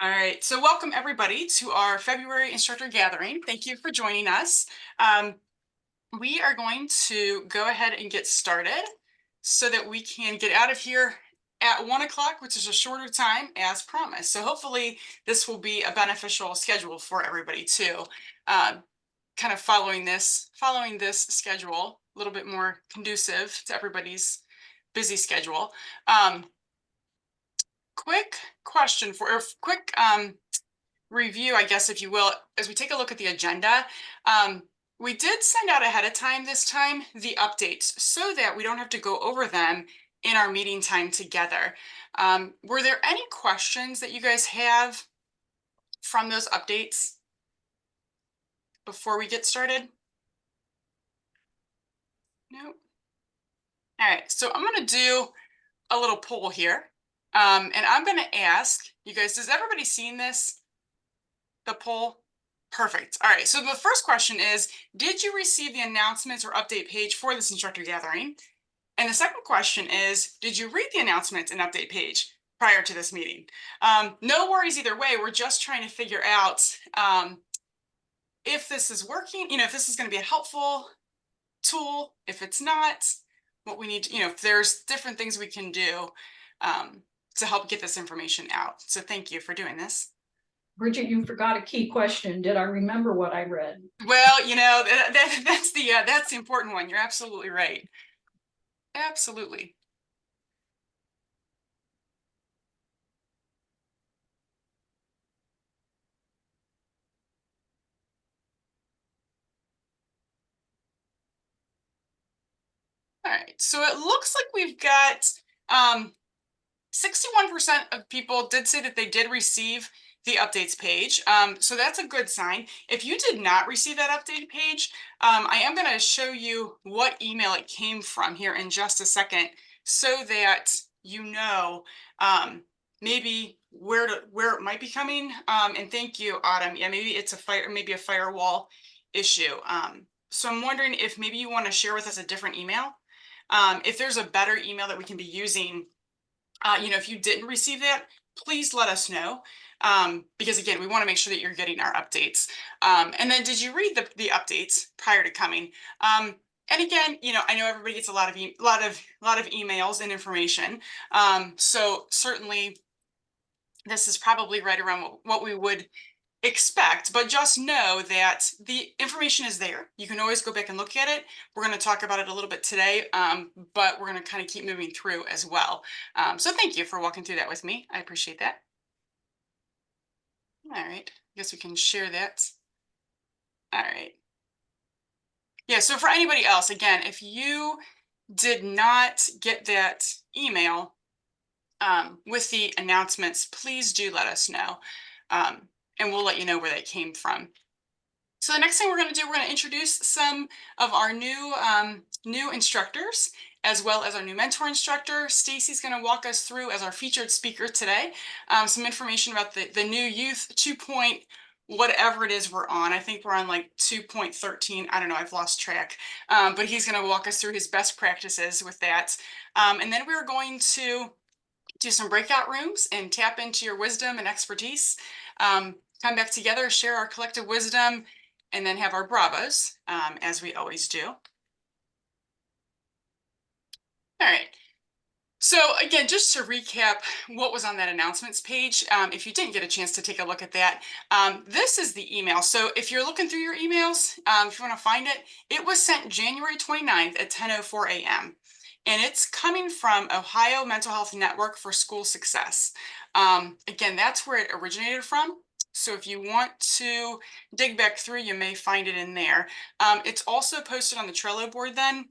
All right, so welcome everybody to our February Instructor Gathering. Thank you for joining us. Um, we are going to go ahead and get started so that we can get out of here at 1 o'clock, which is a shorter time as promised. So hopefully this will be a beneficial schedule for everybody too. Uh, kind of following this schedule, a little bit more conducive to everybody's busy schedule. Um, quick question for, or quick review, I guess, if you will, as we take a look at the agenda. We did send out ahead of time this time the updates so that we don't have to go over them in our meeting time together. Were there any questions that you guys have from those updates before we get started? No. All right, so I'm going to do a little poll here. And I'm going to ask you guys, does everybody seen this? The poll? Perfect. All right. So the first question is, did you receive the announcements or update page for this instructor gathering? And the second question is, did you read the announcements and update page prior to this meeting? No worries either way. We're just trying to figure out if this is working, if this is going to be a helpful tool, if it's not, what we need to, if there's different things we can do to help get this information out. So thank you for doing this. Bridget, you forgot a key question. Did I remember what I read? Well, that's the important one. You're absolutely right. Absolutely. All right. So it looks like we've got 61% of people did say that they did receive the updates page. So that's a good sign. If you did not receive that update page, I am going to show you what email it came from here in just a second so that you know maybe where it might be coming. And thank you, Autumn. Yeah, maybe it's maybe a firewall issue. So I'm wondering if maybe you want to share with us a different email. If there's a better email that we can be using, if you didn't receive that, please let us know. Because again, we want to make sure that you're getting our updates. And then did you read the updates prior to coming? And again, I know everybody gets a lot of emails and information. So certainly this is probably right around what we would expect, but just know that the information is there. You can always go back and look at it. We're going to talk about it a little bit today, but we're going to kind of keep moving through as well. So thank you for walking through that with me. I appreciate that. All right. I guess we can share that. All right. Yeah, so for anybody else, again, if you did not get that email with the announcements, please do let us know. And we'll let you know where that came from. So the next thing we're going to do, we're going to introduce some of our new instructors, as well as our new mentor instructor. Stacy's going to walk us through, as our featured speaker today, some information about the new youth 2. Whatever it is we're on. I think we're on like 2.13. I don't know. I've lost track. But he's going to walk us through his best practices with that. And then we're going to do some breakout rooms and tap into your wisdom and expertise. Come back together, share our collective wisdom, and then have our bravos, as we always do. All right. So again, just to recap what was on that announcements page, if you didn't get a chance to take a look at that, this is the email. So if you're looking through your emails, if you want to find it, it was sent January 29th at 10:04 a.m. And it's coming from Ohio Mental Health Network for School Success. Again, that's where it originated from. So if you want to dig back through, you may find it in there. It's also posted on the Trello board then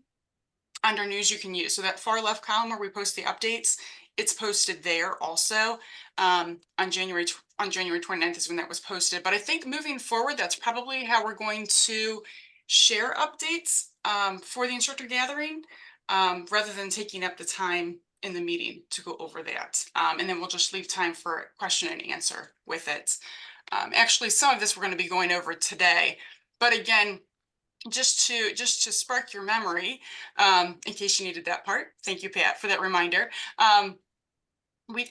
under news you can use. So that far left column where we post the updates, it's posted there also. On January 29th is when that was posted. But I think moving forward, that's probably how we're going to share updates for the instructor gathering, rather than taking up the time in the meeting to go over that. And then we'll just leave time for question and answer with it. Actually, some of this we're going to be going over today. But again, just to spark your memory, in case you needed that part. Thank you, Pat, for that reminder.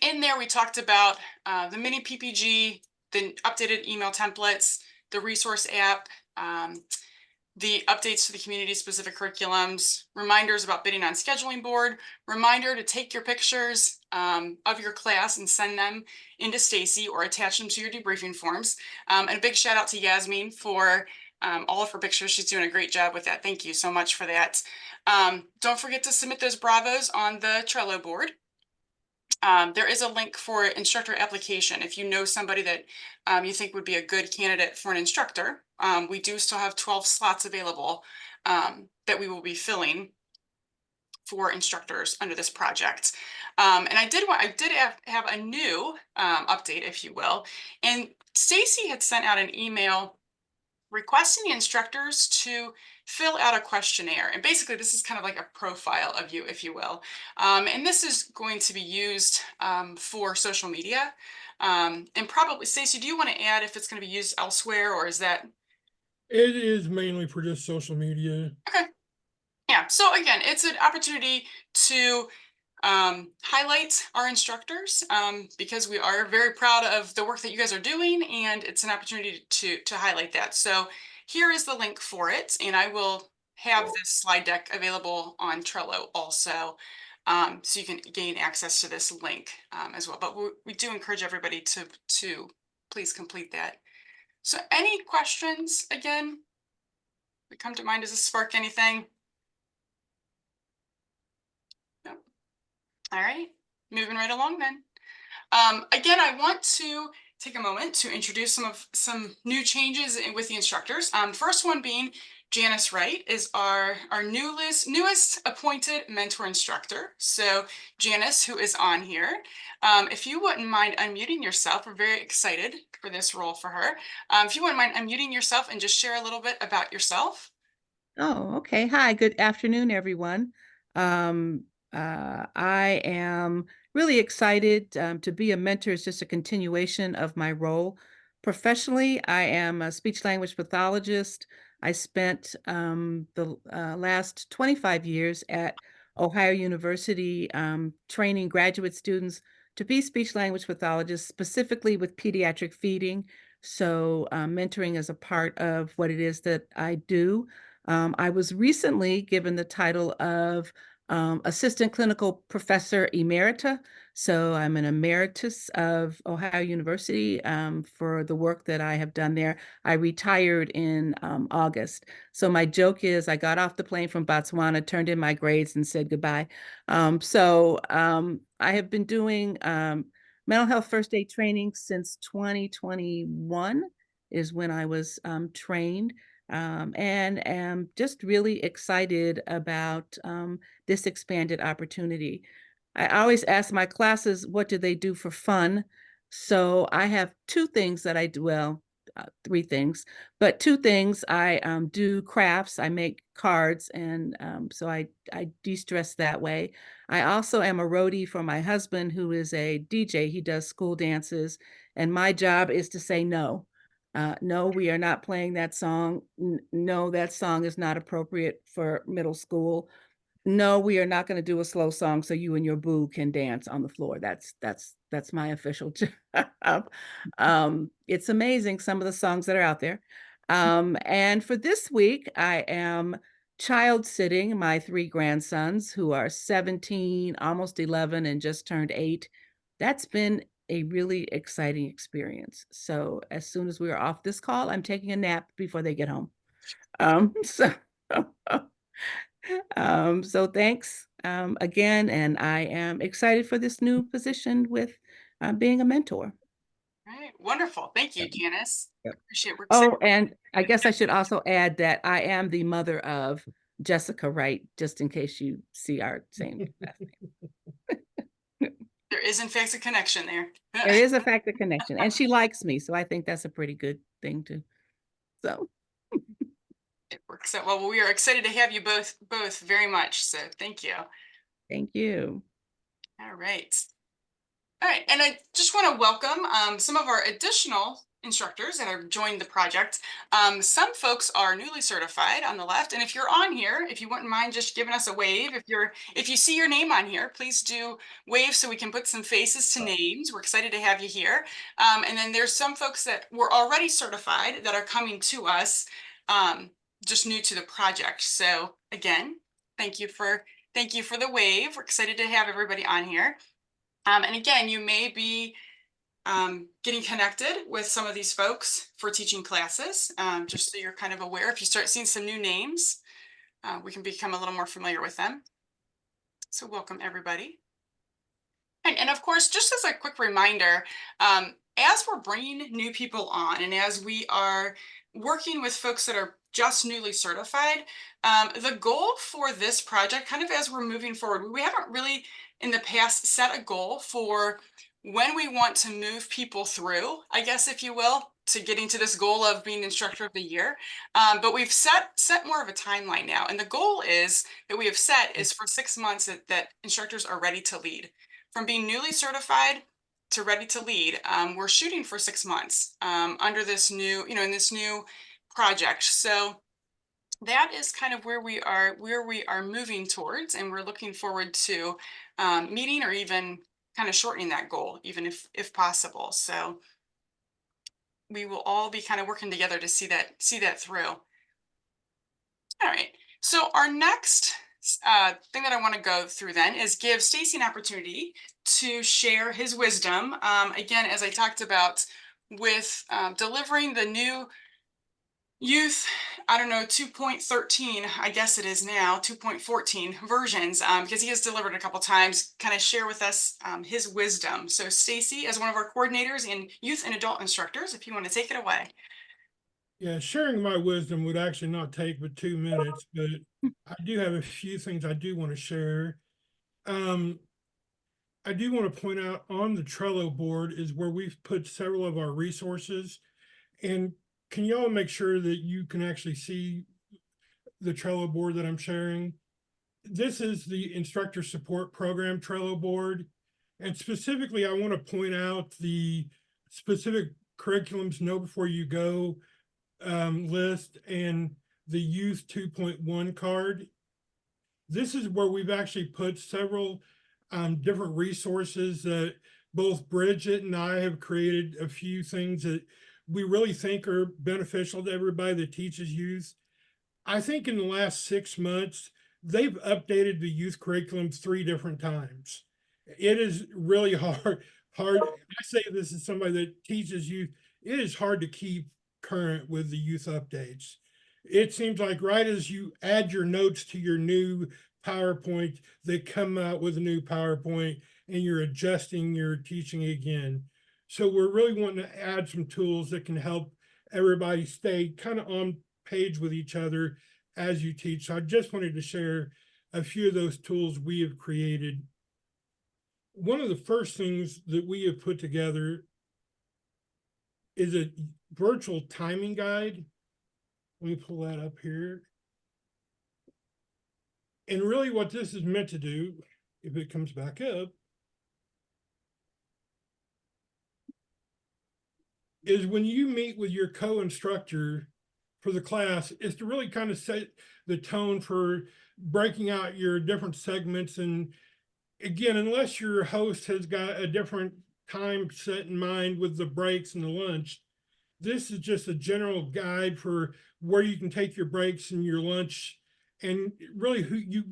in there we talked about the mini PPG, the updated email templates, the resource app, the updates to the community-specific curriculums, reminders about bidding on scheduling board, reminder to take your pictures of your class and send them into Stacy or attach them to your debriefing forms. And a big shout out to Yasmin for all of her pictures. She's doing a great job with that. Thank you so much for that. Don't forget to submit those Bravos on the Trello board. There is a link for instructor application. If you know somebody that you think would be a good candidate for an instructor, we do still have 12 slots available that we will be filling for instructors under this project. And I did have a new update, if you will. And Stacy had sent out an email requesting the instructors to fill out a questionnaire. And basically, this is kind of like a profile of you, if you will. And this is going to be used for social media. And probably, Stacy, do you want to add if it's going to be used elsewhere, or is that? It is mainly for just social media. Okay. Yeah. So again, it's an opportunity to highlight our instructors because we are very proud of the work that you guys are doing, and it's an opportunity to highlight that. So here is the link for it, and I will have this slide deck available on Trello also, so you can gain access to this link as well. But we do encourage everybody to please complete that. So any questions again that come to mind? Does this spark anything? No. All right, moving right along then. Again, I want to take a moment to introduce some new changes with the instructors. First one being Janice Wright is our newest appointed mentor instructor. So Janice, who is on here, if you wouldn't mind unmuting yourself, we're very excited for this role for her. If you wouldn't mind unmuting yourself and just share a little bit about yourself. Oh, okay. Hi, good afternoon, everyone. I am really excited to be a mentor. It's just a continuation of my role. Professionally, I am a speech language pathologist. I spent the last 25 years at Ohio University training graduate students to be speech language pathologists, specifically with pediatric feeding. So mentoring is a part of what it is that I do. I was recently given the title of Assistant Clinical Professor Emerita. So I'm an emeritus of Ohio University for the work that I have done there. I retired in August. So my joke is I got off the plane from Botswana, turned in my grades, and said goodbye. I have been doing mental health first aid training since 2021 is when I was trained, and am just really excited about this expanded opportunity. I always ask my classes, what do they do for fun? So I have two things that I do, well, three things, but two things. I do crafts, I make cards, and so I de-stress that way. I also am a roadie for my husband, who is a DJ. He does school dances, and my job is to say no. No, we are not playing that song. No, that song is not appropriate for middle school. No, we are not going to do a slow song so you and your boo can dance on the floor. That's my official job. It's amazing some of the songs that are out there. And for this week, I am child sitting my three grandsons who are 17, almost 11, and just turned 8. That's been a really exciting experience. So as soon as we are off this call, I'm taking a nap before they get home. So so thanks again, and I am excited for this new position with being a mentor. All right, wonderful. Thank you, Yep. Janice. Yep. Appreciate it. We're excited. Oh, and I guess I should also add that I am the mother of Jessica Wright, just in case you see our same last name. There is, in fact, a connection there. There is a factor connection, and she likes me, so I think that's a pretty good thing too. So It works out well. We are excited to have you both very much. So thank you. thank you. All right. All right. And I just want to welcome some of our additional instructors that have joined the project. Some folks are newly certified on the left, and if you're on here, if you wouldn't mind just giving us a wave, if you see your name on here, please do wave so we can put some faces to names. We're excited to have you here. And then there's some folks that were already certified that are coming to us, just new to the project. So again, thank you for the wave. We're excited to have everybody on here. And again, you may be getting connected with some of these folks for teaching classes, just so you're kind of aware. If you start seeing some new names, we can become a little more familiar with them. So welcome, everybody. And of course, just as a quick reminder, as we're bringing new people on and as we are working with folks that are just newly certified, the goal for this project, kind of as we're moving forward, we haven't really in the past set a goal for when we want to move people through, I guess, if you will, to getting to this goal of being Instructor of the Year. But we've set more of a timeline now. And the goal is that we have set is for 6 months that instructors are ready to lead. From being newly certified to ready to lead, we're shooting for 6 months under this new, in this new project. So that is kind of where we are moving towards, and we're looking forward to meeting or even kind of shortening that goal, even if possible. So we will all be kind of working together to see that through. All right. So our next thing that I want to go through then is give Stacy an opportunity to share his wisdom. Again, as I talked about with delivering the new youth, I don't know, 2.13, I guess it is now, 2.14 versions, because he has delivered a couple times, kind of share with us his wisdom. So Stacy, as one of our coordinators and youth and adult instructors, if you want to take it away. Yeah, sharing my wisdom would actually not take but 2 minutes, but I do have a few things I do want to share. I do want to point out on the Trello board is where we've put several of our resources. And can y'all make sure that you can actually see the Trello board that I'm sharing? This is the Instructor Support Program Trello board. And specifically, I want to point out the specific curriculums know before you go list and the Youth 2.1 card. This is where we've actually put several different resources that both Bridget and I have created a few things that we really think are beneficial to everybody that teaches youth. I think in the last 6 months, they've updated the youth curriculum 3 different times. It is really hard. I say this as somebody that teaches youth. It is hard to keep current with the youth updates. It seems like right as you add your notes to your new PowerPoint, they come out with a new PowerPoint and you're adjusting your teaching again. So we're really wanting to add some tools that can help everybody stay kind of on page with each other as you teach. So I just wanted to share a few of those tools we have created. One of the first things that we have put together is a virtual timing guide. Let me pull that up here. And really what this is meant to do, if it comes back up, is when you meet with your co-instructor for the class, is to really kind of set the tone for breaking out your different segments. And again, unless your host has got a different time set in mind with the breaks and the lunch, this is just a general guide for where you can take your breaks and your lunch and really who you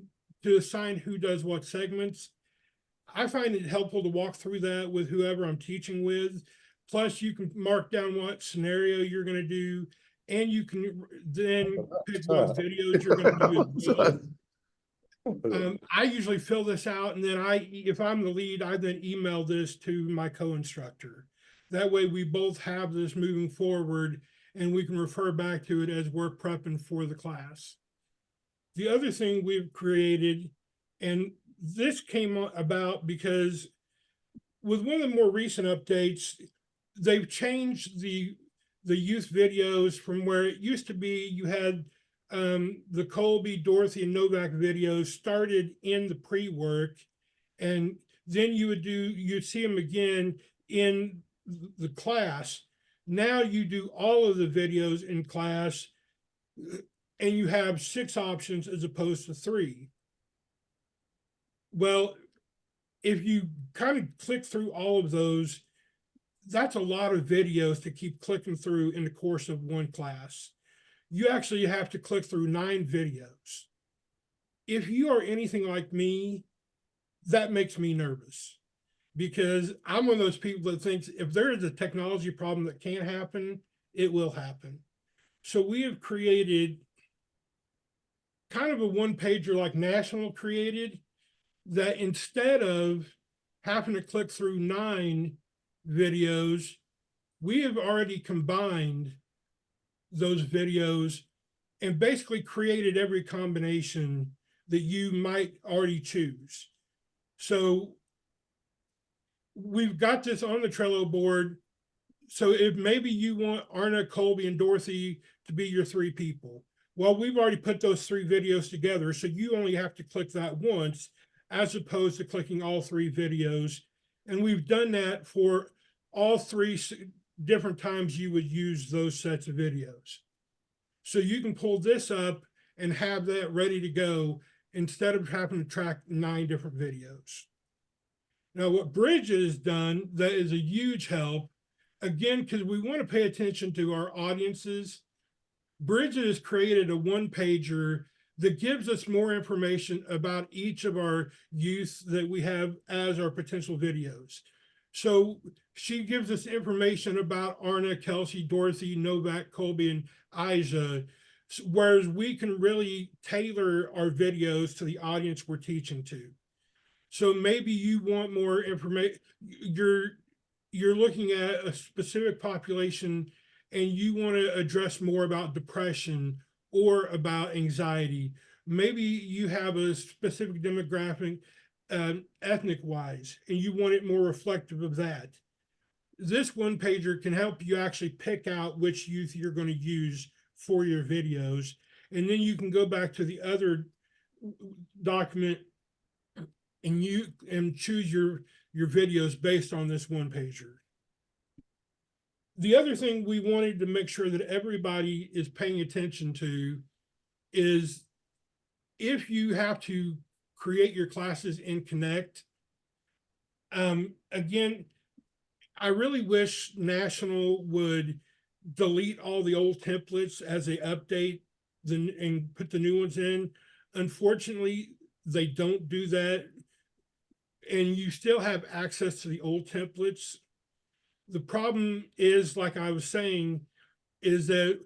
to assign who does what segments. I find it helpful to walk through that with whoever I'm teaching with. Plus, you can mark down what scenario you're going to do, and you can then pick what videos you're going to do as well. I usually fill this out, and then if I'm the lead, I then email this to my co-instructor. That way we both have this moving forward, and we can refer back to it as we're prepping for the class. The other thing we've created, and this came about because with one of the more recent updates, they've changed the youth videos from where it used to be you had the Colby, Dorothy, and Novak videos started in the pre-work, and then you'd see them again in the class. Now you do all of the videos in class and you have 6 options as opposed to 3. Well, if you kind of click through all of those, that's a lot of videos to keep clicking through in the course of one class. You actually have to click through 9 videos. If you are anything like me, that makes me nervous because I'm one of those people that thinks if there is a technology problem that can't happen, it will happen. So we have created kind of a one pager like National created, that instead of having to click through 9 videos, we have already combined those videos and basically created every combination that you might already choose. So we've got this on the Trello board. So if maybe you want Arna, Colby, and Dorothy to be your 3 people, well, we've already put those 3 videos together. So you only have to click that once as opposed to clicking all 3 videos. And we've done that for all 3 different times you would use those sets of videos. So you can pull this up and have that ready to go instead of having to track 9 different videos. Now, what Bridge has done that is a huge help, again, because we want to pay attention to our audiences, Bridge has created a one pager that gives us more information about each of our youth that we have as our potential videos. So she gives us information about Arna, Kelsey, Dorothy, Novak, Colby, and Aja, whereas we can really tailor our videos to the audience we're teaching to. So maybe you want more information, you're looking at a specific population and you want to address more about depression or about anxiety. Maybe you have a specific demographic, ethnic wise, and you want it more reflective of that. This one pager can help you actually pick out which youth you're going to use for your videos. And then you can go back to the other document and choose your videos based on this one pager. The other thing we wanted to make sure that everybody is paying attention to is if you have to create your classes in Connect, again, I really wish National would delete all the old templates as they update and put the new ones in. Unfortunately, they don't do that. And you still have access to the old templates. The problem is, like I was saying, is that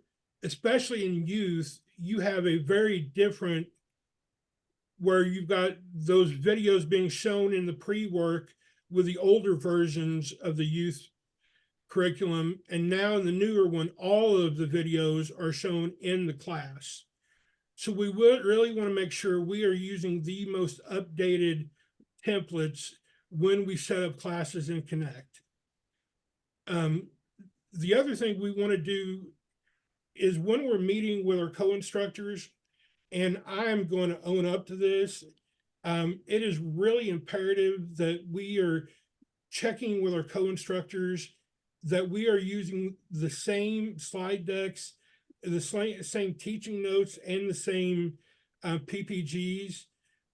especially in youth, you have a very different where you've got those videos being shown in the pre-work with the older versions of the youth curriculum. And now in the newer one, all of the videos are shown in the class. So we would really want to make sure we are using the most updated templates when we set up classes in Connect. The other thing we want to do is when we're meeting with our co-instructors, and I am going to own up to this, it is really imperative that we are checking with our co-instructors that we are using the same slide decks, the same teaching notes, and the same PPGs.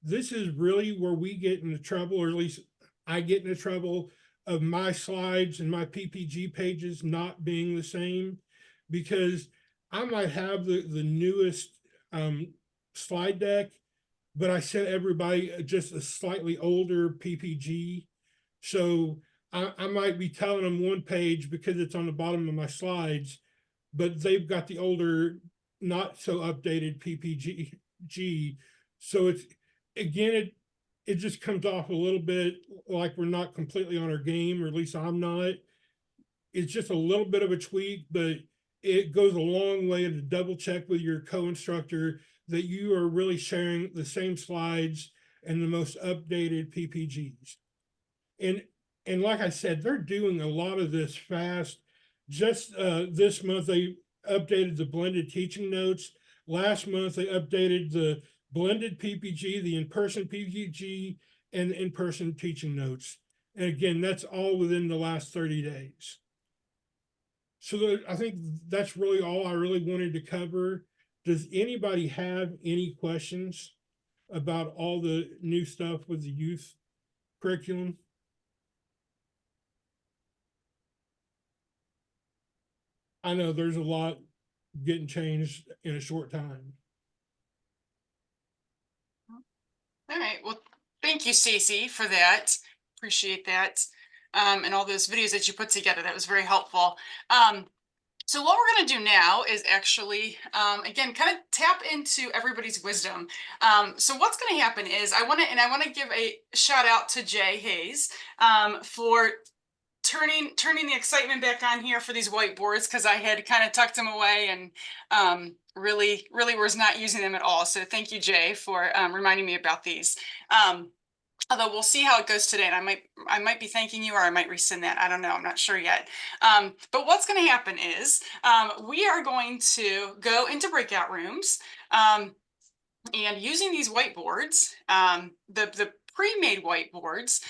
This is really where we get into trouble, or at least I get into trouble, of my slides and my PPG pages not being the same, because I might have the newest slide deck, but I sent everybody just a slightly older PPG. So I might be telling them one page because it's on the bottom of my slides, but they've got the older, not so updated PPG. So it's, again, it just comes off a little bit like we're not completely on our game, or at least I'm not. It's just a little bit of a tweak, but it goes a long way to double check with your co-instructor that you are really sharing the same slides and the most updated PPGs. And like I said, they're doing a lot of this fast. Just this month, they updated the blended teaching notes. Last month, they updated the blended PPG, the in-person PPG, and the in-person teaching notes. And again, that's all within the last 30 days. I think that's really all I really wanted to cover. Does anybody have any questions about all the new stuff with the youth curriculum? I know there's a lot getting changed in a short time. All right. Well, thank you, Stacy, for that. Appreciate that. And all those videos that you put together. That was very helpful. So what we're going to do now is actually, again, kind of tap into everybody's wisdom. So what's going to happen is I want to give a shout out to Jay Hayes for turning the excitement back on here for these whiteboards, because I had kind of tucked them away and really was not using them at all. So thank you, Jay, for reminding me about these. Although we'll see how it goes today, and I might be thanking you, or I might rescind that. I don't know. I'm not sure yet. But what's going to happen is we are going to go into breakout rooms, and using these whiteboards, the pre-made whiteboards,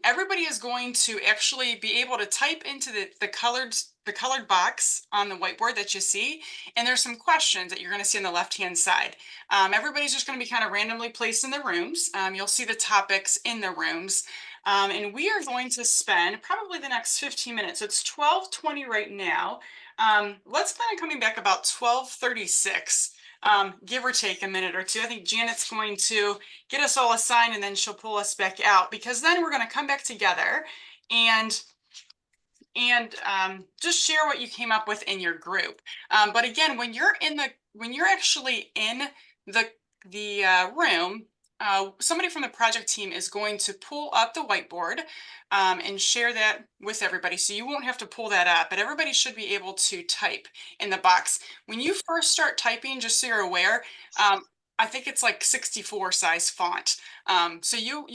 everybody is going to actually be able to type into the colored box on the whiteboard that you see, and there's some questions that you're going to see on the left-hand side. Everybody's just going to be kind of randomly placed in the rooms. You'll see the topics in the rooms. And we are going to spend probably the next 15 minutes. So it's 12:20 right now. Let's plan on coming back about 12:36. Give or take a minute or two. I think Janet's going to get us all assigned, and then she'll pull us back out, because then we're going to come back together and just share what you came up with in your group. But again, when you're actually in the room, somebody from the project team is going to pull up the whiteboard and share that with everybody. So you won't have to pull that up, but everybody should be able to type in the box. When you first start typing, just so you're aware, I think it's like 64 size font. So you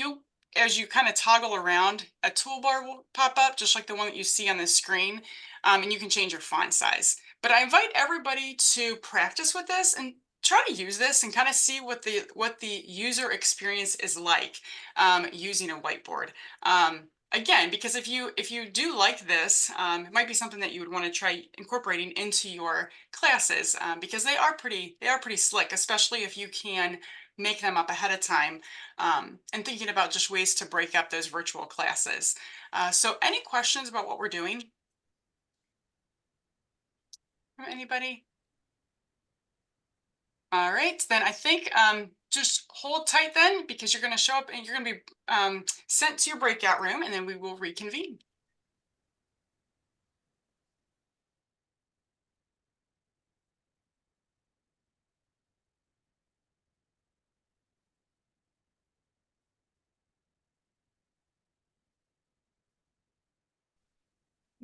as you kind of toggle around, a toolbar will pop up just like the one that you see on the screen, and you can change your font size. But I invite everybody to practice with this and try to use this and kind of see what the user experience is like using a whiteboard. Again, because if you do like this, it might be something that you would want to try incorporating into your classes, because they are pretty slick, especially if you can make them up ahead of time, and thinking about just ways to break up those virtual classes. So any questions about what we're doing? Anybody? All right, then I think just hold tight then, because you're going to show up and you're going to be sent to your breakout room, and then we will reconvene.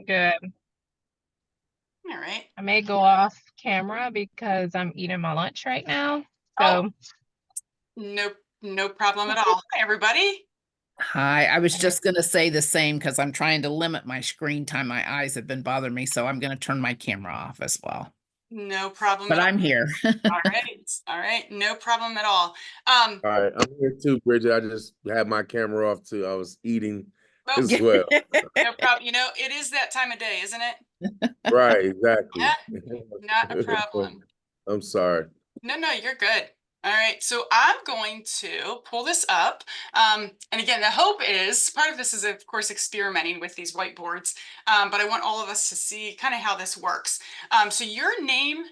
Good. All right. I may go off camera because I'm eating my lunch right now. So No problem at all. Hi, everybody. Hi, I was just going to say the same because I'm trying to limit my screen time. My eyes have been bothering me, so I'm going to turn my camera off as well. No problem But at all. I'm here. All right, no problem at all. All right, I'm here too, Bridget. I just had my camera off too. I was eating as well. No problem. You know, it is that time of day, isn't it? Right, exactly. Yeah, not a problem. I'm sorry. No, you're good. All right, so I'm going to pull this up. And again, the hope is, part of this is, of course, experimenting with these whiteboards, but I want all of us to see kind of how this works. So your name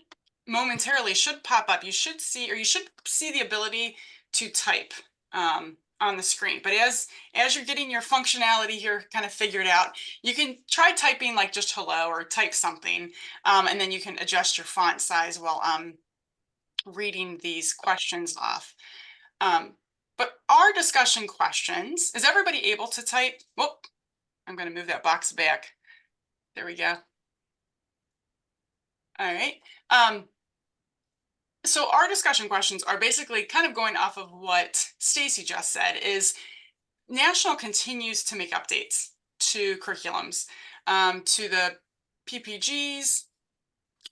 momentarily should pop up. You should see the ability to type on the screen. But as you're getting your functionality here kind of figured out, you can try typing like just hello or type something, and then you can adjust your font size while reading these questions off. But our discussion questions, is everybody able to type? Whoop, I'm going to move that box back. There we go. All right. So our discussion questions are basically kind of going off of what Stacy just said, is National continues to make updates to curriculums, to the PPGs,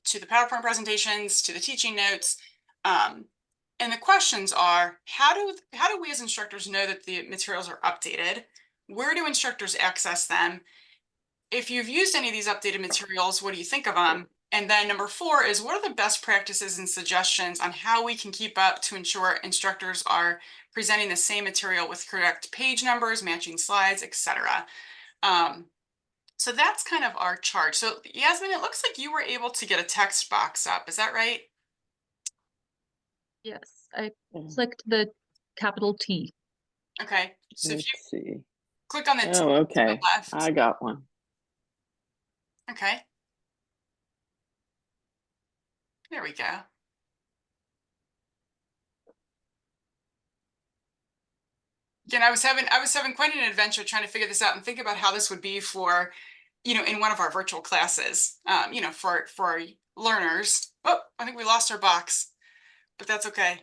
to the PowerPoint presentations, to the teaching notes. And the questions are, how do we as instructors know that the materials are updated? Where do instructors access them? if you've used any of these updated materials, what do you think of them? And then number 4 is, what are the best practices and suggestions on how we can keep up to ensure instructors are presenting the same material with correct page numbers, matching slides, etc. So that's kind of our chart. So Yasmin, it looks like you were able to get a text box up. Is that right? Yes, I clicked the capital T. Okay. So if Let's you see. click on the T Oh, to okay. the left. I got one. Okay. There we go. Again, I was having quite an adventure trying to figure this out and think about how this would be for, in one of our virtual classes, for our learners. Oh, I think we lost our box, but that's okay.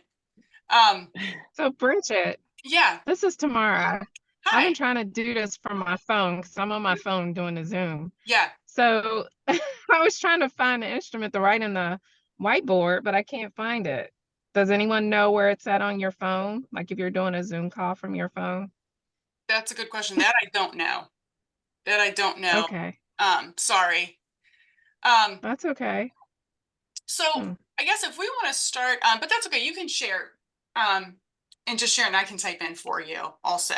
So Bridget, Yeah. this is Tamara. I've Hi. been trying to do this from my phone because I'm on my phone doing the Zoom. Yeah. So I was trying to find the instrument to write in the whiteboard, but I can't find it. Does anyone know where it's at on your phone? Like if you're doing a Zoom call from your phone? That's a good question. That I don't know. That I don't know. Okay, Sorry. that's okay. So Hmm. I guess if we want to start, but that's okay. You can share, and just share, and I can type in for you also.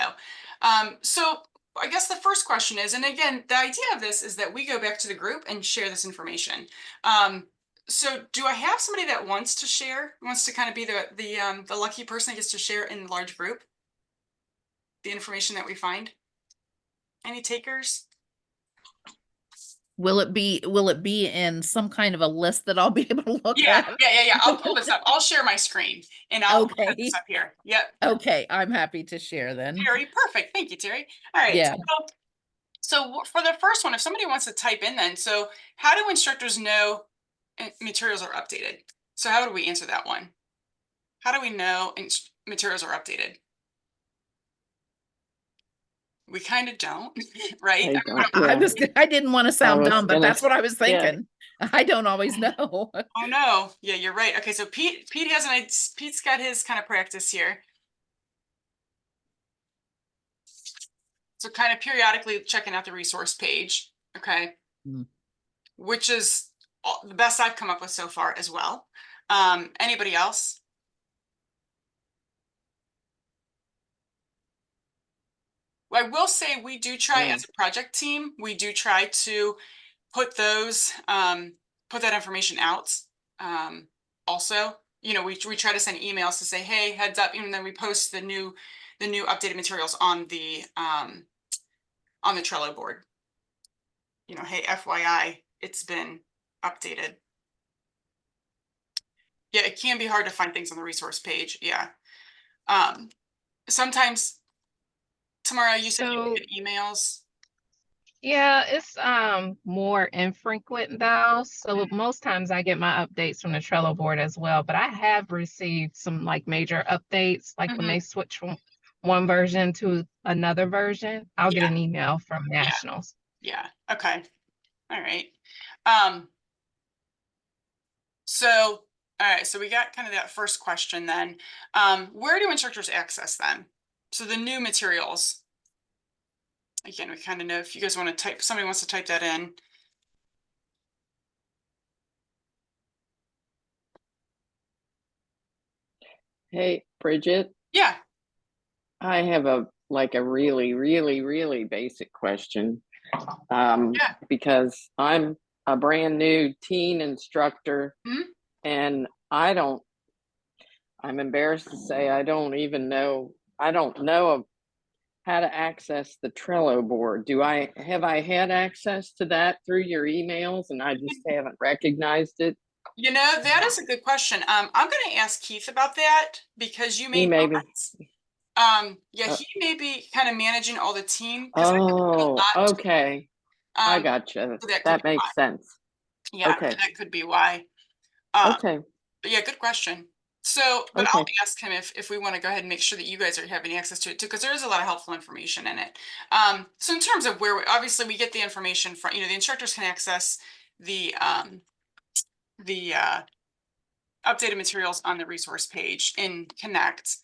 So I guess the first question is, and again, the idea of this is that we go back to the group and share this information. So do I have somebody that wants to share, wants to kind of be the lucky person that gets to share in the large group the information that we find? Any takers? Will it be in some kind of a list that I'll be able to look Yeah, at? yeah. I'll pull this up. I'll share my screen and I'll put Okay. this up here. Yep. Okay, I'm happy to share then. Terry, perfect. Thank you, Terry. All right. Yeah. So for the first one, if somebody wants to type in then, so how do instructors know materials are updated? So how do we answer that one? How do we know materials are updated? We kind of don't, right? I I mean, don't, I yeah. was I didn't want to sound was dumb, but gonna that's what I was yeah. thinking. I don't always know. oh no, yeah, you're right. Okay, so Pete's got his kind of practice here. So kind of periodically checking out the resource page, okay? Mm. Which is the best I've come up with so far as well. Anybody else? I will say we do try as a project team, we do try to put those, put that information out. Also, we try to send emails to say, hey, heads up, and then we post the new updated materials on the Trello board. Hey, FYI, it's been updated. Yeah, it can be hard to find things on the resource page. Yeah. Sometimes, Tamara, you said you get emails. Yeah, it's more infrequent though. So most times I get my updates from the Trello board as well, but I have received some like major updates, like when they switch from one version to another version, I'll get an email from Nationals. Yeah. Okay. All right. So, all right. So we got kind of that first question then. Where do instructors access them? So the new materials. Again, we kind of know if you guys want to type, somebody wants to type that in. Hey, Bridget. Yeah. I have a really, really, really basic question. Because I'm a brand new teen instructor and I'm embarrassed to say I don't know how to access the Trello board. Have I had access to that through your emails and I just haven't recognized it? That is a good question. I'm going to ask Keith about that because you may Maybe. yeah, he may be kind of managing all the team. Oh, okay. I gotcha. So that makes sense. Yeah, okay. that could be why. Okay. But yeah, good question. So, but I'll ask him if we want to go ahead and make sure that you guys are having access to it too, because there is a lot of helpful information in it. So in terms of where obviously we get the information from, the instructors can access the updated materials on the resource page in Connect.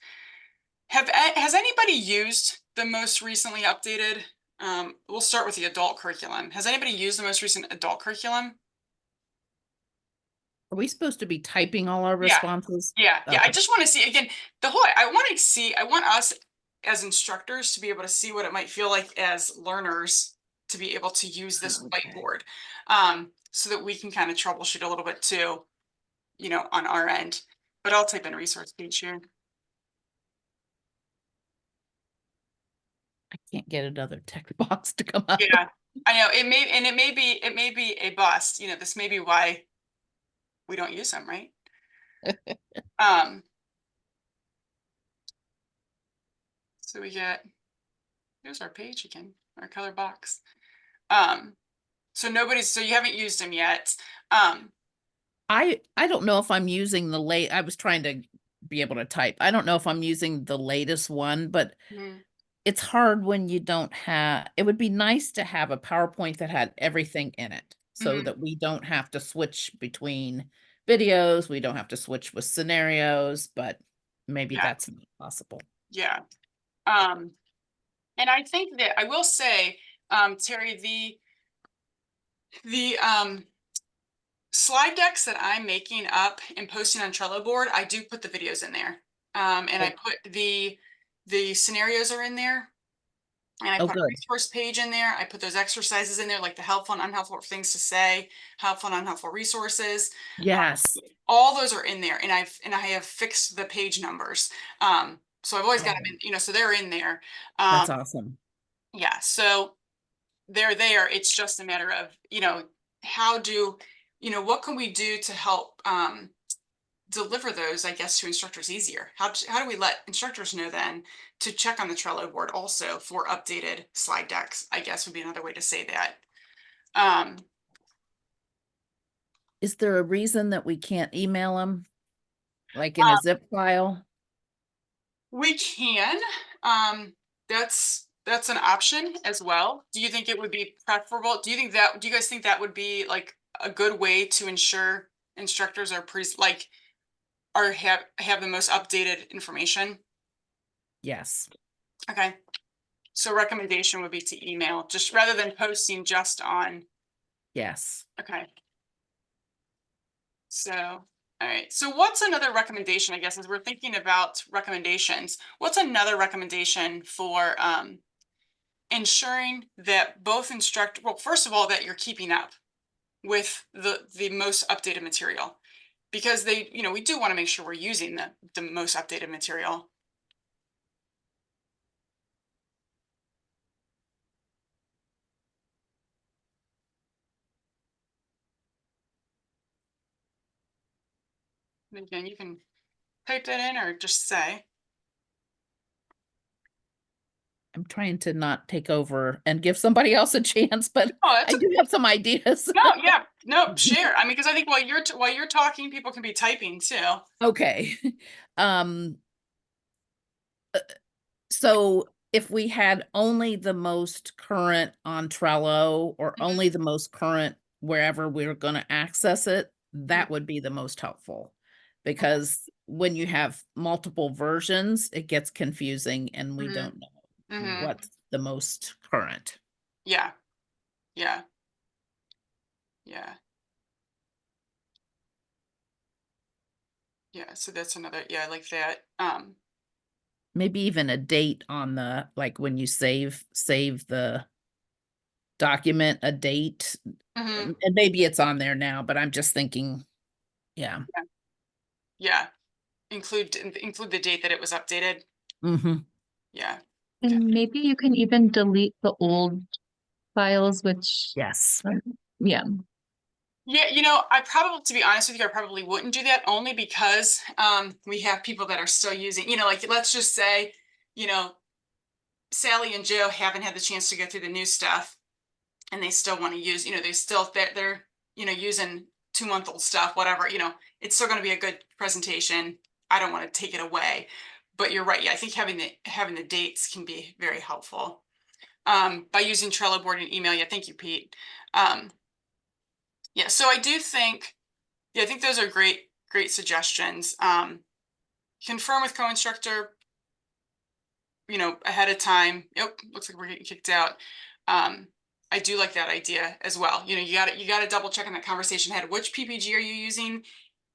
Has anybody used the most recently updated We'll start with the adult curriculum. Has anybody used the most recent adult curriculum? Are we supposed to be typing all our Yeah. responses? Yeah, I Okay. just want to see again, I want us as instructors to be able to see what it might feel like as learners to be able to use this Okay. whiteboard. So that we can kind of troubleshoot a little bit too, on our end. But I'll type in resource page here. I can't get another text box to come up. Yeah, I know it may be a bust, this may be why we don't use them, right? So here's our page again, our color box. So you haven't used them yet. I don't know if I'm using the late. I was trying to be able to type. I don't know if I'm using the latest one, but Mhm. it's hard when you don't have. It would be nice to have a PowerPoint that had everything in it, so Mhm. that we don't have to switch between videos. We don't have to switch with scenarios, but maybe Yeah. that's not possible. Yeah. And I think that I will say, Terry, the slide decks that I'm making up and posting on Trello board, I do put the videos in there. And I put the scenarios are in there. And I Oh, put a good. resource page in there. I put those exercises in there, like the helpful and unhelpful things to say, helpful and unhelpful resources. Yes. All those are in there, and I have fixed the page numbers. So I've always got them in, so they're in there. That's awesome. Yeah, so they're there. It's just a matter of, what can we do to help deliver those, I guess, to instructors easier? How do we let instructors know then to check on the Trello board also for updated slide decks, I guess would be another way to say that. Is there a reason that we can't email them, like in a zip file? We can. That's an option as well. Do you think it would be preferable? Do you guys think that would be like a good way to ensure instructors are have the most updated information? Yes. Okay. So recommendation would be to email, just rather than posting just on. Yes. Okay. So, all right. So what's another recommendation, I guess, as we're thinking about recommendations, what's another recommendation for ensuring that well, first of all, that you're keeping up with the most updated material, because we do want to make sure we're using the most updated material. And again, you can type that in or just say. I'm trying to not take over and give somebody else a chance, but Oh, I do have some ideas. no, yeah, no, share. I mean, because I think while you're talking, people can be typing too. Okay. Um, so if we had only the most current on Trello or only the most current wherever we're going to access it, that would be the most helpful. Because when you have multiple versions, it gets confusing and we don't know what's the most current. Yeah. Yeah. Yeah. Yeah. So that's another, yeah, I like that. Maybe even a date on the, like when you save the document, a date. mhm, And maybe it's on there now, but I'm just thinking, yeah. yeah. Include the date that it was updated. Mm-hmm. Yeah. And maybe you can even delete the old files, which, Yes. yeah. Yeah, to be honest with you, I probably wouldn't do that, only because we have people that are still using, like let's just say, Sally and Joe haven't had the chance to go through the new stuff, and they still want to use, they're using 2-month-old stuff, whatever, it's still going to be a good presentation. I don't want to take it away, but you're right. Yeah, I think having the dates can be very helpful by using Trello board and email. Yeah, thank you, Pete. Yeah, so I do think, yeah, I think those are great suggestions. Confirm with co-instructor. you know, ahead of time. Yep, looks like we're getting kicked out. I do like that idea as well. You know, you gotta double check in that conversation ahead. Which PPG are you using,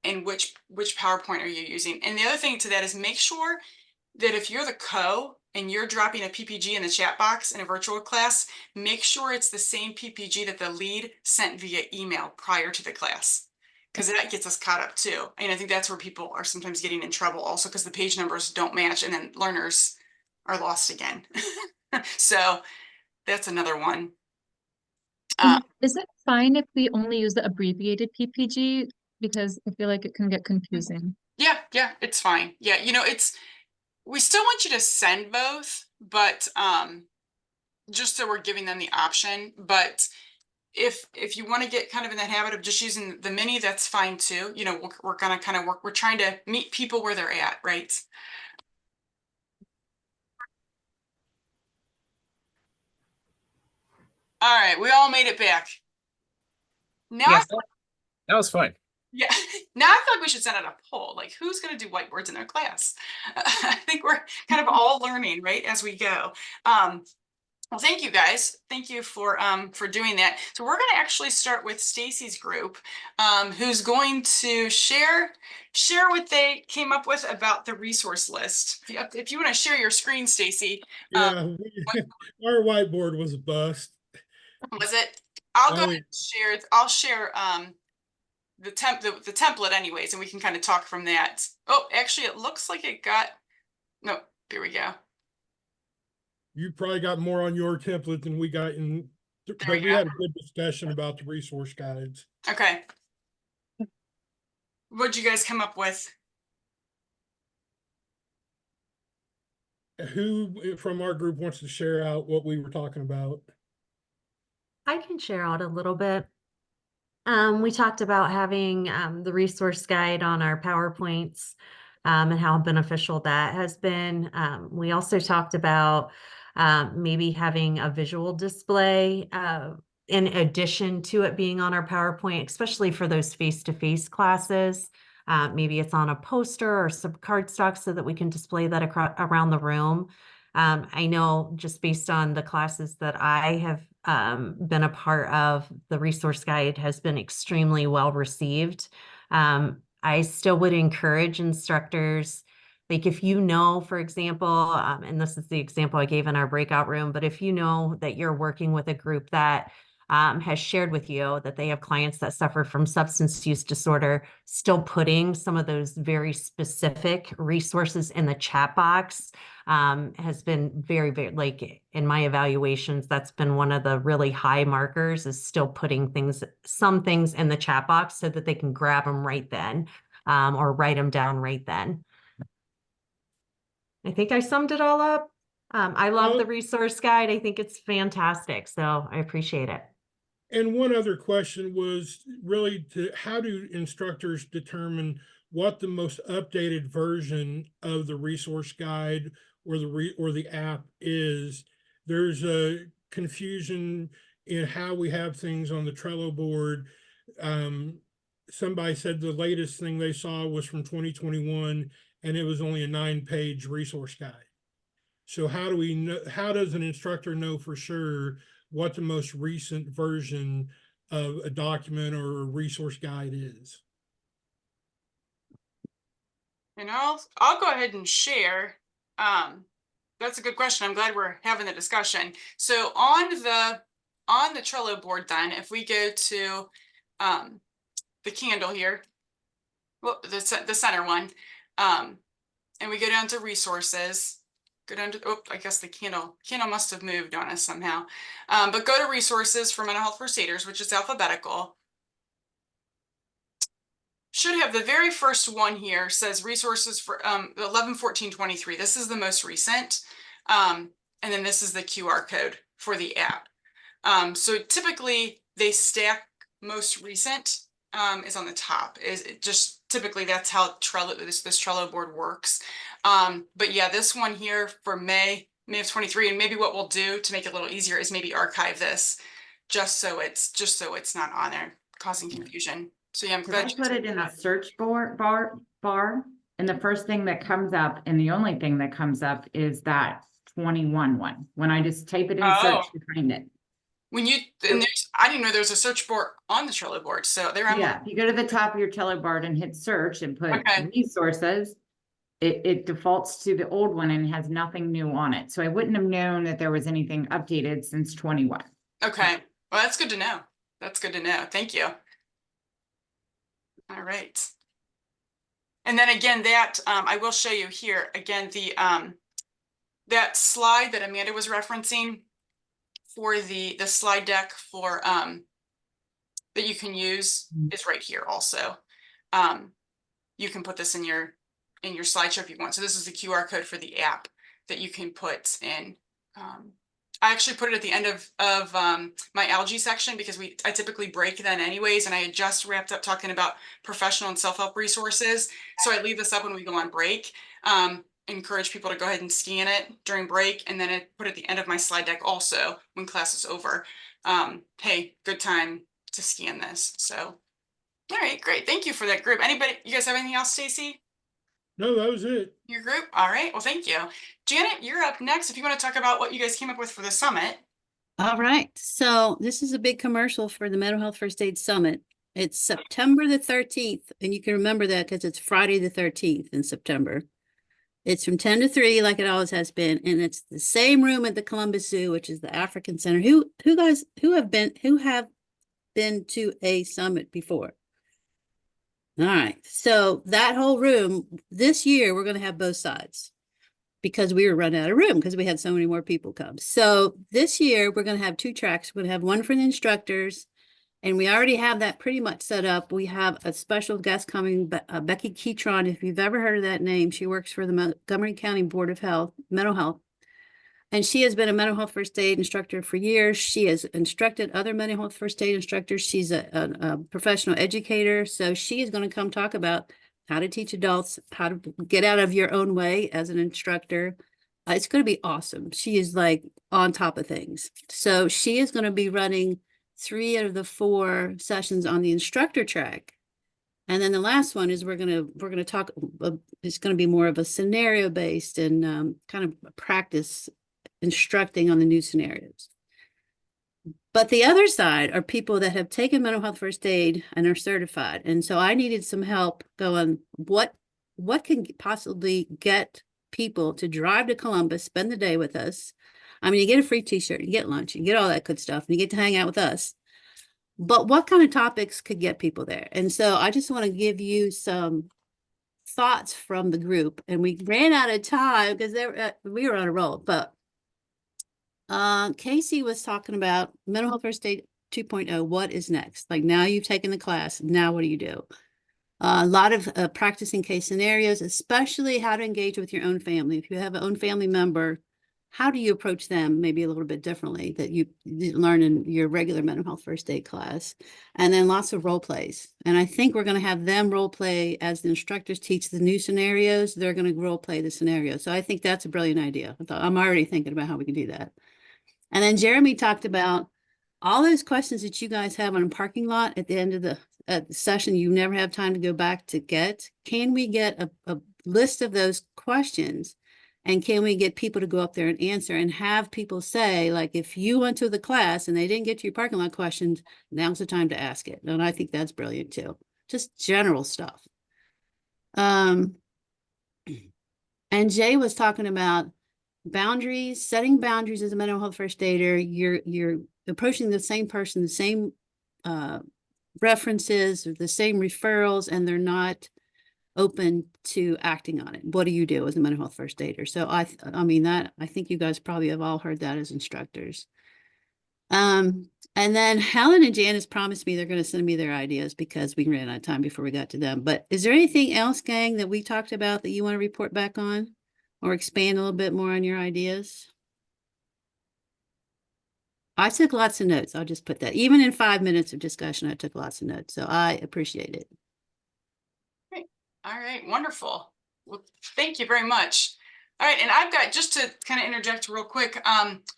and which PowerPoint are you using? And the other thing to that is make sure that if you're the co and you're dropping a PPG in the chat box in a virtual class, make sure it's the same PPG that the lead sent via email prior to the class, because that gets us caught up too. And I think that's where people are sometimes getting in trouble also, because the page numbers don't match and then learners are lost again. So that's another one. Is it fine if we only use the abbreviated PPG? Because I feel like it can get confusing. Yeah, it's fine. Yeah, you know, we still want you to send both, but just so we're giving them the option. But if you want to get kind of in that habit of just using the mini, that's fine too. You know, we're gonna kind of we're trying to meet people where they're at, right? All right, we all made it back. Now, Yes, that was fun. yeah, now I feel like we should send out a poll. Like, who's going to do whiteboards in their class? I think we're kind of all learning, right, as we go. Well, thank you guys. Thank you for doing that. So we're going to actually start with Stacy's group, who's going to share what they came up with about the resource list. If you want to share your screen, Stacy. Yeah, our whiteboard was a bust. Was it? I'll go Oh, ahead and share. I'll share the template anyways, and we can kind of talk from that. Oh, actually, it looks like it got. No, there we go. you probably got more on your template than we got in, but we had a good discussion about the resource guides. Okay. What'd you guys come up with? Who from our group wants to share out what we were talking about? I can share out a little bit. We talked about having the resource guide on our PowerPoints and how beneficial that has been. We also talked about maybe having a visual display in addition to it being on our PowerPoint, especially for those face-to-face classes. Maybe it's on a poster or some cardstock so that we can display that around the room. I know just based on the classes that I have been a part of, the resource guide has been extremely well received. I still would encourage instructors, like if you know, for example, and this is the example I gave in our breakout room, but if you know that you're working with a group that has shared with you that they have clients that suffer from substance use disorder, still putting some of those very specific resources in the chat box has been very, very, like in my evaluations, that's been one of the really high markers, is still putting some things in the chat box so that they can grab them right then or write them down right then. I think I summed it all up. I love the resource guide. I think it's fantastic. So I appreciate it. And one other question was really how do instructors determine what the most updated version of the resource guide or the app is? There's a confusion in how we have things on the Trello board. Somebody said the latest thing they saw was from 2021, and it was only a 9-page resource guide. So how do we know? How does an instructor know for sure what the most recent version of a document or a resource guide is? And I'll go ahead and share. That's a good question. I'm glad we're having the discussion. So on the Trello board, then, if we go to the candle here, well, the center one, and we go down to resources. Go down to, oh, I guess the candle must have moved on us somehow. But go to resources for mental health first aiders, which is alphabetical. Should have the very first one here says resources for 11/14/23. This is the most recent. And then this is the QR code for the app. So typically they stack most recent is on the top. Is it just typically that's how Trello this Trello board works. But yeah, this one here for May of 23, and maybe what we'll do to make it a little easier is maybe archive this just so it's not on there causing confusion. So yeah, I'm glad you put it in a search bar, and the first thing that comes up and the only thing that comes up is that 21 one, when I just type it in Oh. search to find it. When you, and I didn't know there was a search board on the Trello board. So there I'm Yeah, if you go to the top of your Trello board and hit search and put Okay. resources, it defaults to the old one and has nothing new on it. So I wouldn't have known that there was anything updated since 21. Okay. Well, that's good to know. That's good to know. Thank you. All right. And then again, that I will show you here again, the that slide that Amanda was referencing for the slide deck for that you can use is right here also. You can put this in your slideshow if you want. So this is the QR code for the app that you can put in. I actually put it at the end of my algae section because I typically break then anyways, and I had just wrapped up talking about professional and self-help resources. So I leave this up when we go on break. Encourage people to go ahead and scan it during break, and then I put it at the end of my slide deck also when class is over. Hey, good time to scan this. So, all right, great. Thank you for that group. Anybody, you guys have anything else, Stacy? No, that was it. Your group? All right. Well, thank you. Janet, you're up next if you want to talk about what you guys came up with for the summit. All right. So this is a big commercial for the Mental Health First Aid Summit. It's September the 13th, and you can remember that because it's Friday the 13th in September. It's from 10 to 3 like it always has been, and it's the same room at the Columbus Zoo, which is the African Center. Who have been to a summit before? All right. So that whole room, this year, we're going to have both sides because we were running out of room because we had so many more people come. So this year, we're going to have 2 tracks. We're going to have one for the instructors, and we already have that pretty much set up. We have a special guest coming, Becky Keytron. If you've ever heard of that name, she works for the Montgomery County Board of Health, Mental Health. And she has been a mental health first aid instructor for years. She has instructed other mental health first aid instructors. She's a professional educator. So she is going to come talk about how to teach adults, how to get out of your own way as an instructor. It's going to be awesome. She is like on top of things. So she is going to be running 3 out of the 4 sessions on the instructor track. And then the last one is we're gonna talk, it's going to be more of a scenario based and kind of practice instructing on the new scenarios. But the other side are people that have taken mental health first aid and are certified. And so I needed some help going, what can possibly get people to drive to Columbus, spend the day with us? I mean, you get a free t-shirt, you get lunch, you get all that good stuff, and you get to hang out with us. But what kind of topics could get people there? And so I just want to give you some thoughts from the group. And we ran out of time because we were on a roll. But Casey was talking about mental health first aid 2.0. What is next? Like now you've taken the class. Now what do you do? A lot of practicing case scenarios, especially how to engage with your own family. If you have an own family member, how do you approach them maybe a little bit differently that you learn in your regular mental health first aid class? And then lots of role plays. And I think we're going to have them role play as the instructors teach the new scenarios. They're going to role play the scenario. So I think that's a brilliant idea. I'm already thinking about how we can do that. And then Jeremy talked about all those questions that you guys have on a parking lot at the end of the session you never have time to go back to get. Can we get a list of those questions? And can we get people to go up there and answer and have people say, like, if you went to the class and they didn't get to your parking lot questions, now's the time to ask it. And I think that's brilliant too. Just general stuff. And Jay was talking about boundaries, setting boundaries as a mental health first aider. You're approaching the same person, the same references, or the same referrals, and they're not open to acting on it. What do you do as a mental health first aider? So I think you guys probably have all heard that as instructors. And then Helen and Janice promised me they're going to send me their ideas because we ran out of time before we got to them. But is there anything else, gang, that we talked about that you want to report back on or expand a little bit more on your ideas? I took lots of notes. I'll just put that. Even in 5 minutes of discussion, I took lots of notes. So I appreciate it. All right, wonderful. Well, thank you very much. All right, and I've got, just to kind of interject real quick,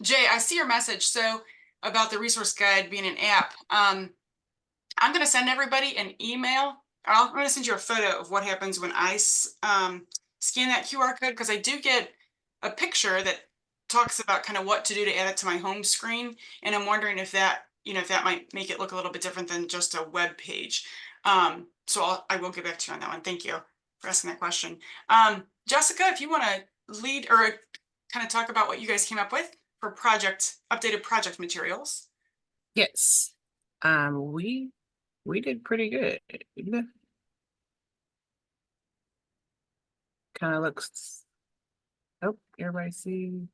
Jay, I see your message. So about the resource guide being an app, I'm going to send everybody an email. I'm going to send you a photo of what happens when I scan that QR code, because I do get a picture that talks about kind of what to do to add it to my home screen. And I'm wondering if that, if that might make it look a little bit different than just a web page. So I will get back to you on that one. Thank you for asking that question. Jessica, if you want to lead or kind of talk about what you guys came up with for updated project materials. Yes. We did pretty good. Kind of looks. Oh, everybody see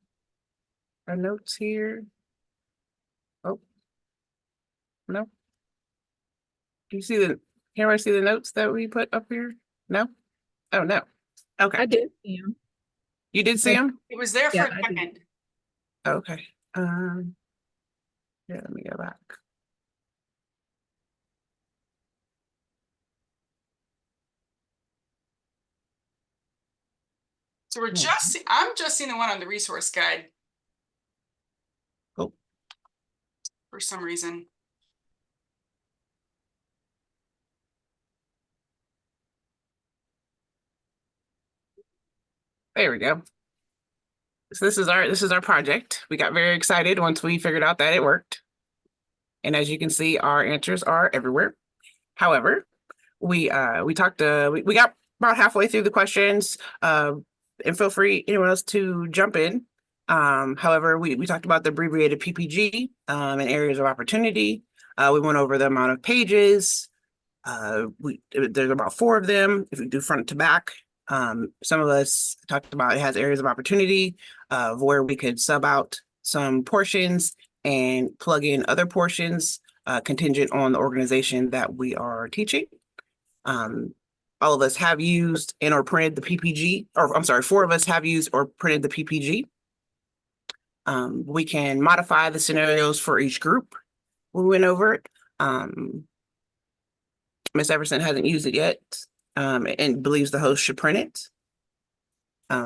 our notes here. Oh, no. Do you see can everybody see the notes that we put up here? No? Oh, no. Okay. I did see him. You did see them? It was there for Yeah, a I did. second. Okay. Yeah, let me go back. So I'm just seeing the one on the resource guide. Oh. For some reason. There we go. So this is our project. We got very excited once we figured out that it worked. And as you can see, our answers are everywhere. However, we got about halfway through the questions. And feel free, anyone else, to jump in. However, we talked about the abbreviated PPG and areas of opportunity. We went over the amount of pages. There's about 4 of them if we do front to back. Some of us talked about it has areas of opportunity where we could sub out some portions and plug in other portions contingent on the organization that we are teaching. All of us have used and or printed the PPG, or I'm sorry, 4 of us have used or printed the PPG. We can modify the scenarios for each group. We went over it. Miss Everson hasn't used it yet and believes the host should print it.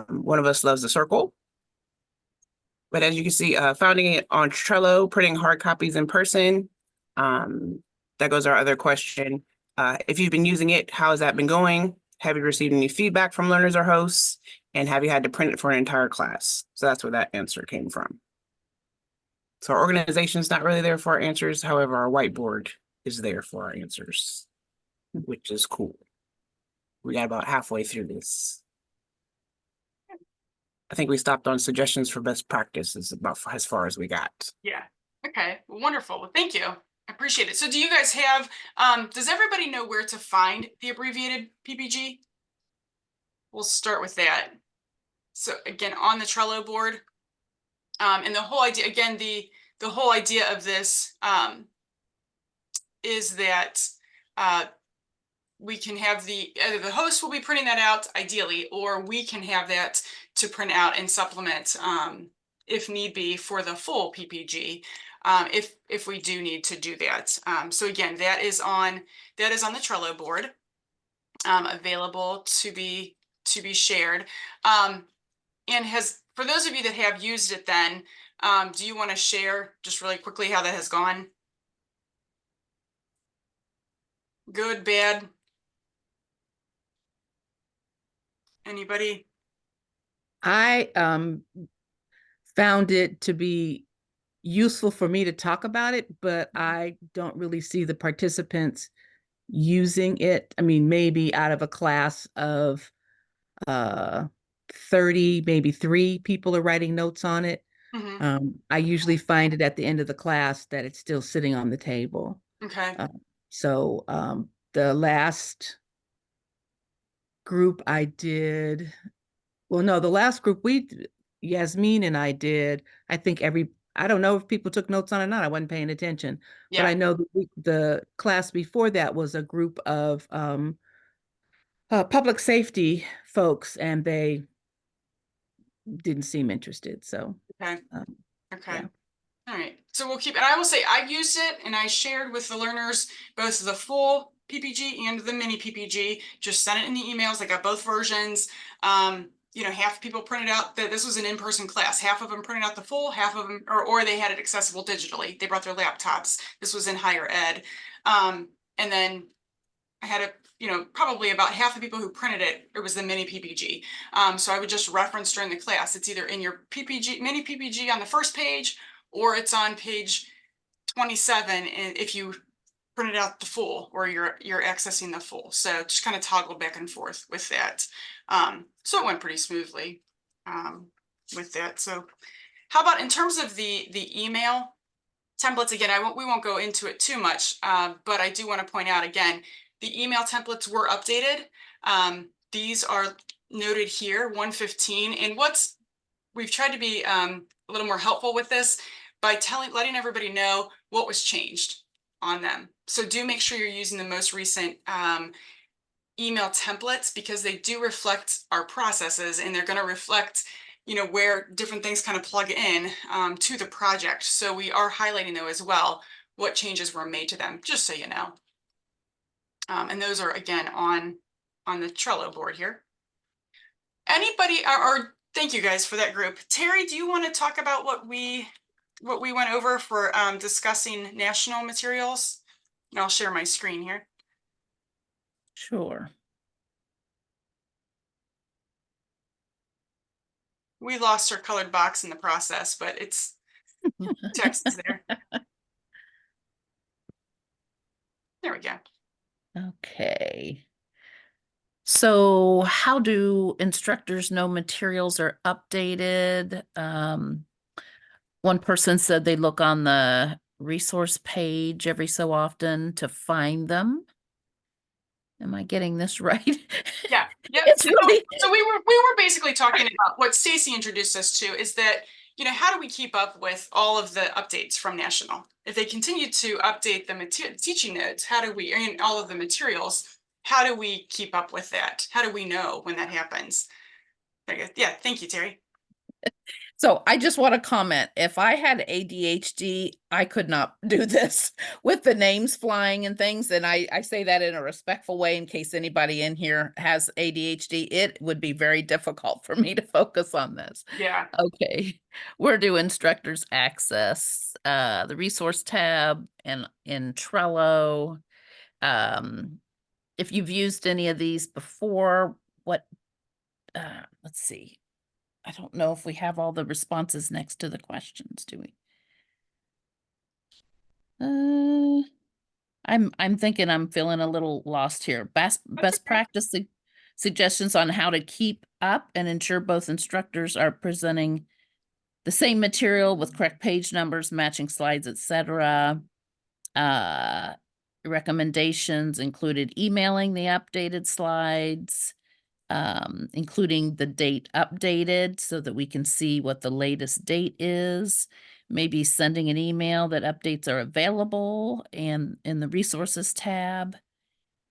One of us loves the circle. But as you can see, founding it on Trello, printing hard copies in person, that goes our other question. If you've been using it, how has that been going? Have you received any feedback from learners or hosts? And have you had to print it for an entire class? So that's where that answer came from. So our organization is not really there for our answers. However, our whiteboard is there for our answers, which is cool. We got about halfway through this. I think we stopped on suggestions for best practices about as far as we got. Yeah. Okay. Wonderful. Well, thank you. I appreciate it. So do you guys have, does everybody know where to find the abbreviated PPG? We'll start with that. So again, on the Trello board, and the whole idea, again, the whole idea of this is that we can have either the host will be printing that out ideally, or we can have that to print out and supplement if need be for the full PPG, if we do need to do that. So again, that is on the Trello board, available to be shared. And for those of you that have used it then, do you want to share just really quickly how that has gone? Good, bad? Anybody? I found it to be useful for me to talk about it, but I don't really see the participants using it. I mean, maybe out of a class of 30, maybe 3 people are writing notes on it. I usually find it at the end of the class that it's still sitting on the table. Okay. So the last group I did, well, no, the last group Yasmin and I did, I think I don't know if people took notes on it or not. I wasn't paying attention. Yeah. But I know the class before that was a group of public safety folks, and they didn't seem interested. So, Okay. Okay. yeah. All right. So we'll keep, and I will say I used it and I shared with the learners both the full PPG and the mini PPG, just sent it in the emails. I got both versions. Half people printed out that this was an in-person class. Half of them printed out the full, half of them, or they had it accessible digitally. They brought their laptops. This was in higher ed. And then I had probably about half the people who printed it, it was the mini PPG. So I would just reference during the class. It's either in your PPG, mini PPG on the first page, or it's on page 27 and if you printed out the full or you're accessing the full. So just kind of toggle back and forth with that. So it went pretty smoothly with that. So how about in terms of the email templates? Again, we won't go into it too much, but I do want to point out again, the email templates were updated. These are noted here, 115. And we've tried to be a little more helpful with this by letting everybody know what was changed on them. So do make sure you're using the most recent email templates, because they do reflect our processes, and they're going to reflect where different things kind of plug in to the project. So we are highlighting though as well what changes were made to them, just so you know. And those are again on the Trello board here. Anybody or thank you guys for that group. Terry, do you want to talk about what we went over for discussing national materials? And I'll share my screen here. Sure. We lost our colored box in the process, but it's text is there. There we go. Okay. So how do instructors know materials are updated? One person said they look on the resource page every so often to find them. Am I getting this right? Yeah. Yep. It's really So we were basically talking about what Stacy introduced us to, is that, how do we keep up with all of the updates from National? If they continue to update the teaching notes, how do we, and all of the materials, how do we keep up with that? How do we know when that happens? There you go. Yeah, thank you, Terry. So I just want to comment, if I had ADHD, I could not do this with the names flying and things. And I say that in a respectful way in case anybody in here has ADHD. It would be very difficult for me to focus on this. Yeah. Okay. Where do instructors access the resource tab and in Trello? If you've used any of these before, let's see. I don't know if we have all the responses next to the questions, do we? I'm thinking I'm feeling a little lost here. Best practice suggestions on how to keep up and ensure both instructors are presenting the same material with correct page numbers, matching slides, etc. Recommendations included emailing the updated slides, including the date updated so that we can see what the latest date is, maybe sending an email that updates are available and in the resources tab,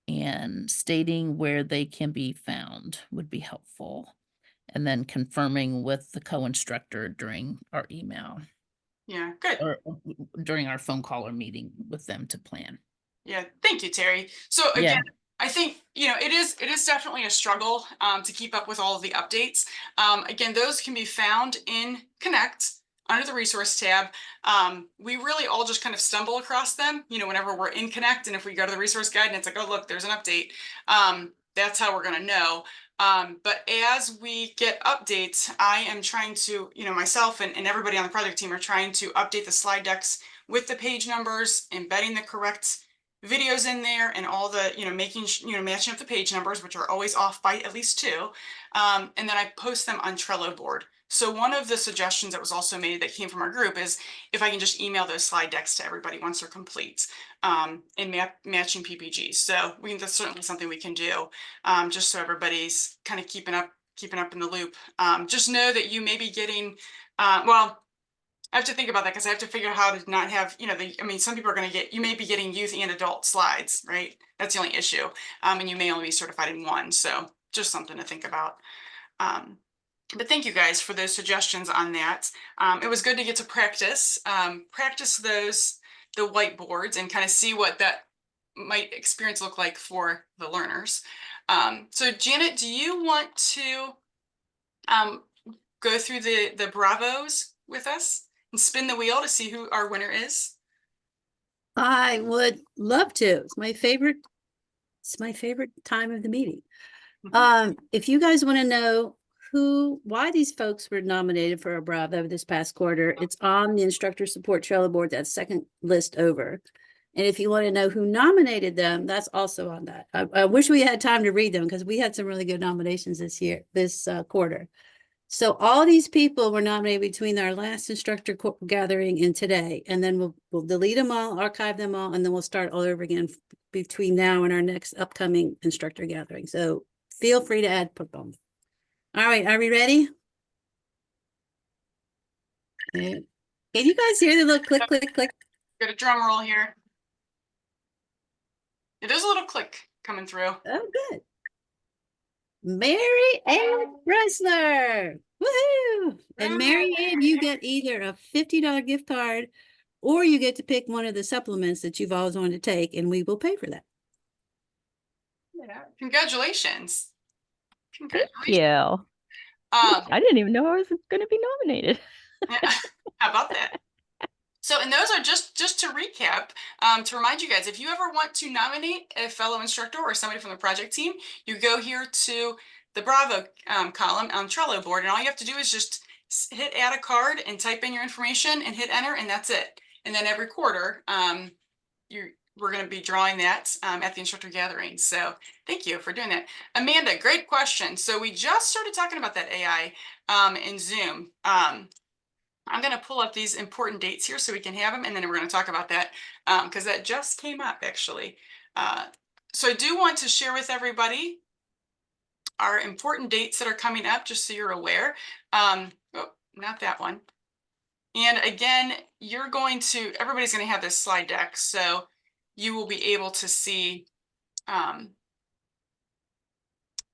and stating where they can be found would be helpful. And then confirming with the co-instructor during our email. Yeah, good. Or during our phone call or meeting with them to plan. Yeah, thank you, Terry. So again, I think, it is definitely a struggle to keep up with all of the updates. Again, those can be found in Connect under the resource tab. We really all just kind of stumble across them, whenever we're in Connect. And if we go to the resource guide and it's like, oh, look, there's an update. That's how we're going to know. But as we get updates, I am trying to, myself and everybody on the project team are trying to update the slide decks with the page numbers, embedding the correct videos in there, and all the, making, matching up the page numbers, which are always off by at least 2. And then I post them on Trello board. So one of the suggestions that was also made that came from our group is if I can just email those slide decks to everybody once they're complete, and matching PPGs. So that's certainly something we can do, just so everybody's kind of keeping up in the loop. Just know that you may be getting, well, I have to think about that because I have to figure out how to not have, some people are you may be getting youth and adult slides, right? That's the only issue. And you may only be certified in one. So just something to think about. But thank you guys for those suggestions on that. It was good to get to practice the whiteboards and kind of see what that might experience look like for the learners. So Janet, do you want to go through the Bravos with us and spin the wheel to see who our winner is? I would love to. It's my favorite It's my favorite time of the meeting. If you guys want to know why these folks were nominated for a Bravo this past quarter, it's on the instructor support Trello board, that second list over. And if you want to know who nominated them, that's also on that. I wish we had time to read them because we had some really good nominations this quarter. So all these people were nominated between our last instructor gathering and today, and then we'll delete them all, archive them all, and then we'll start all over again between now and our next upcoming instructor gathering. So feel free to add them. All right, are we ready? Yeah. Can you guys hear the little click, click, click? Got a drum roll here. Yeah, there's a little click coming through. Oh, good. Mary Ann Bressler. Woohoo! And Mary Ann, you get either a $50 gift card or you get to pick one of the supplements that you've always wanted to take, and we will pay for that. Yeah. Congratulations. Thank you. I didn't even know I was going to be nominated. How about that? So, and those are just to recap, to remind you guys, if you ever want to nominate a fellow instructor or somebody from the project team, you go here to the Bravo column on Trello board, and all you have to do is just hit add a card and type in your information and hit enter, and that's it. And then every quarter, we're going to be drawing that at the instructor gathering. So thank you for doing that. Amanda, great question. So we just started talking about that AI in Zoom. I'm going to pull up these important dates here so we can have them, and then we're going to talk about that because that just came up, actually. So I do want to share with everybody our important dates that are coming up, just so you're aware. Oh, not that one. And again, everybody's going to have this slide deck, so you will be able to see.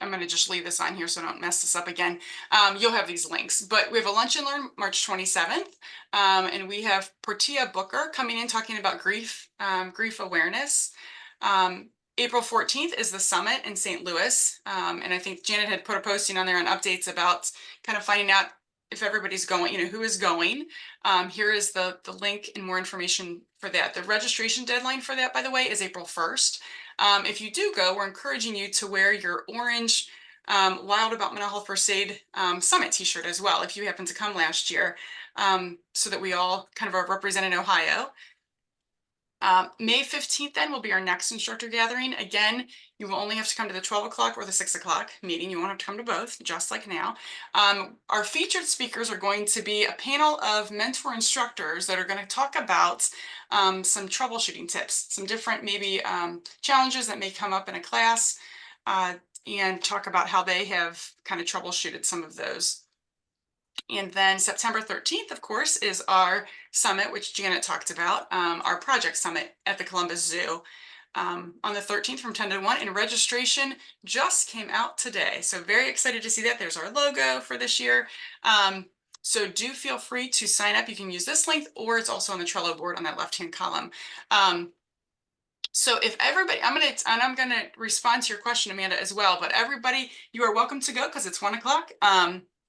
I'm going to just leave this on here so I don't mess this up again. You'll have these links, but we have a lunch and learn March 27th. And we have Portia Booker coming in talking about grief awareness. April 14th is the summit in St. Louis. And I think Janet had put a posting on there on updates about kind of finding out if everybody's going, who is going. Here is the link and more information for that. The registration deadline for that, by the way, is April 1st. If you do go, we're encouraging you to wear your orange Wild About Mental Health First Aid Summit t-shirt as well, if you happen to come last year, so that we all kind of are representing Ohio. May 15th then will be our next instructor gathering. Again, you will only have to come to the 12 o'clock or the 6 o'clock meeting. You won't have to come to both, just like now. Our featured speakers are going to be a panel of mentor instructors that are going to talk about some troubleshooting tips, some different maybe challenges that may come up in a class, and talk about how they have kind of troubleshooted some of those. And then September 13th, of course, is our summit, which Janet talked about, our project summit at the Columbus Zoo on the 13th from 10 to 1. And registration just came out today. So very excited to see that. There's our logo for this year. So do feel free to sign up. You can use this link, or it's also on the Trello board on that left-hand column. So if everybody, I'm gonna respond to your question, Amanda, as well. But everybody, you are welcome to go because it's 1 o'clock.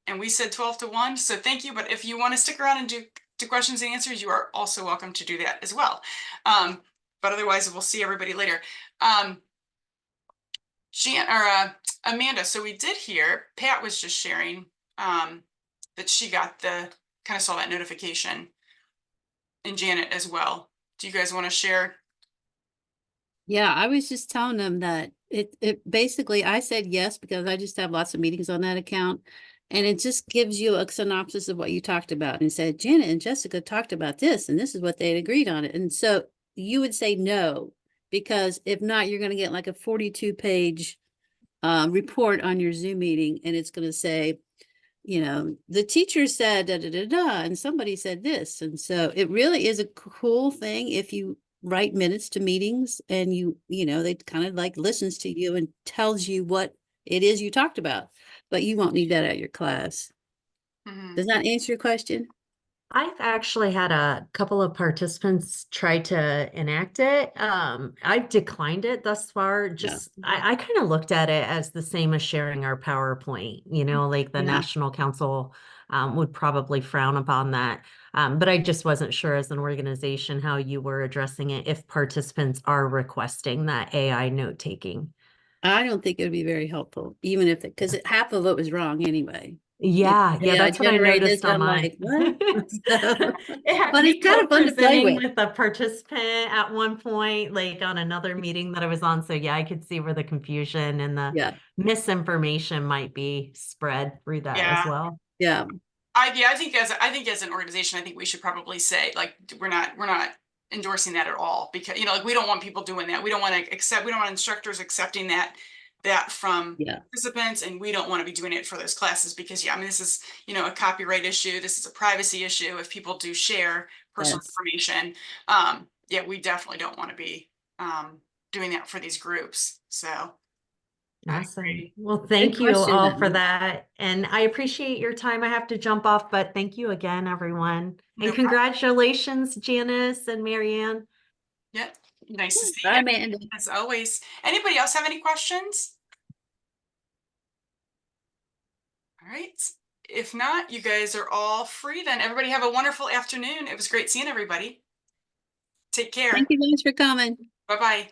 And we said 12 to 1. So thank you. But if you want to stick around and do questions and answers, you are also welcome to do that as well. But otherwise, we'll see everybody later. Amanda, so we did hear, Pat was just sharing that she got kind of saw that notification, and Janet as well. Do you guys want to share? Yeah, I was just telling them that it basically, I said yes because I just have lots of meetings on that account. And it just gives you a synopsis of what you talked about and said, Janet and Jessica talked about this, and this is what they agreed on it. And so you would say no, because if not, you're going to get like a 42-page report on your Zoom meeting, and it's going to say, the teacher said da da da da, and somebody said this. And so it really is a cool thing if you write minutes to meetings and they kind of like listens to you and tells you what it is you talked about, but you won't need that at your class. Mm-hmm. Does that answer your question? I've actually had a couple of participants try to enact it. I've declined it thus far. I kind of looked at it as the same as sharing our PowerPoint, like the Yeah. National Council would probably frown upon that. But I just wasn't sure as an organization how you were addressing it if participants are requesting that AI note taking. I don't think it would be very helpful, even if, because half of it was wrong anyway. Yeah, that's what I generated noticed this, on I'm mine. like, what? So, It had but me it's kind of fun to play co-presenting with. with a participant at one point, like on another meeting that I was on. So yeah, I could see where the confusion and the misinformation might be spread through that as well. Yeah. I think as an organization, I think we should probably say, like, we're not endorsing that at all, because like, we don't want people doing that. We don't want instructors accepting that from participants, and we don't want to be doing it for those classes, because I mean, this is a copyright issue, this is a privacy issue. If people do share personal information, we definitely don't want to be doing that for these groups. So awesome. Well, thank you all for that. And I appreciate your time. I have to jump off, but thank you again, everyone. And congratulations, Janice and Marianne. Yep. Nice to see Bye, you. Amanda. As always. Anybody else have any questions? All right. If not, you guys are all free then. Everybody have a wonderful afternoon. It was great seeing everybody. Take care. Thank you guys for coming. Bye-bye.